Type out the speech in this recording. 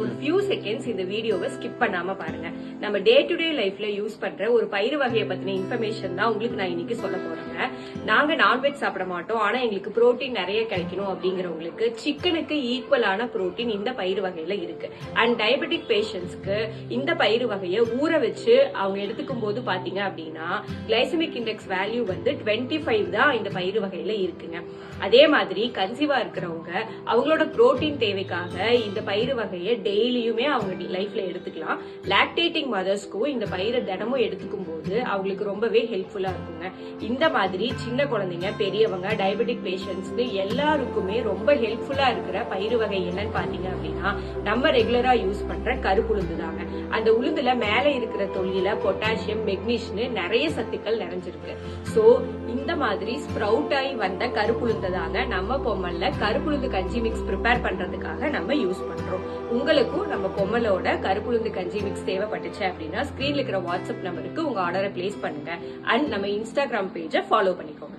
ஒரு few seconds இந்த வீடியோவை ஸ்கிப் பண்ணாம பாருங்க. நம்ம டே டு டே லைஃப்ல யூஸ் பண்ற ஒரு பயிறு வகையை பத்தின இன்ஃபர்மேஷன் தான் உங்களுக்கு நான் இன்னைக்கு சொல்ல போறேங்க. நாங்க நான்வெஜ் சாப்பிட மாட்டோம், ஆனா எங்களுக்கு புரோட்டீன் நிறைய கிடைக்கணும் அப்படிங்கிறவங்களுக்கு சிக்கனுக்கு ஈக்குவலான புரோட்டீன் இந்த பயிறு வகையில இருக்கு. அண்ட் டயபெட்டிக் பேஷண்ட்ஸ்க்கு இந்த பயிறு வகையை ஊற வச்சு அவங்க எடுத்துக்கும் போது பாத்தீங்க அப்படின்னா கிளைசமிக் இண்டெக்ஸ் வேல்யூ வந்து 25 தான் இந்த பயிறு வகையில இருக்குங்க. அதே மாதிரி கன்சீவா இருக்கிறவங்க அவங்களோட புரோட்டீன் தேவைக்காக இந்த பயிறு வகையை டெய்லியுமே அவங்க லைஃப்ல எடுத்துக்கலாம். லாக்டேட்டிங் மதர்ஸ்க்கும் இந்த பயிரை தினமும் எடுத்துக்கும் போது அவங்களுக்கு ரொம்பவே ஹெல்ப்ஃபுல்லா இருக்குங்க. இந்த மாதிரி சின்ன குழந்தைங்க, பெரியவங்க, டயபெட்டிக் பேஷண்ட்ஸ் எல்லாருக்குமே ரொம்ப ஹெல்ப்ஃபுல்லா இருக்கிற பயிறு வகை என்னன்னு பாத்தீங்க அப்படின்னா நம்ம ரெகுலரா யூஸ் பண்ற கருப்புளுந்து தாங்க. அந்த உளுந்துல மேல இருக்கிற தொல்லில பொட்டாசியம், மெக்னீஷியம் நிறைய சத்துக்கள் நிறைஞ்சிருக்கு. சோ இந்த மாதிரி ஸ்ப்ரவுட் ஆகி வந்த கருப்புளுந்து தாங்க நம்ம பொம்மல்ல கருப்புளுந்து கஞ்சி மிக்ஸ் ப்ரிப்பேர் பண்றதுக்காக நம்ம யூஸ் பண்றோம். உங்களுக்கும் நம்ம பொம்மலோட கருப்புளுந்து கஞ்சி மிக்ஸ் தேவைப்பட்டுச்சு அப்படின்னா ஸ்கிரீன்ல இருக்கிற வாட்ஸ்அப் நம்பருக்கு உங்க ஆர்டரை பிளேஸ் பண்ணுங்க. அண்ட் நம்ம இன்ஸ்டாகிராம் பேஜை ஃபாலோ பண்ணிக்கோங்க.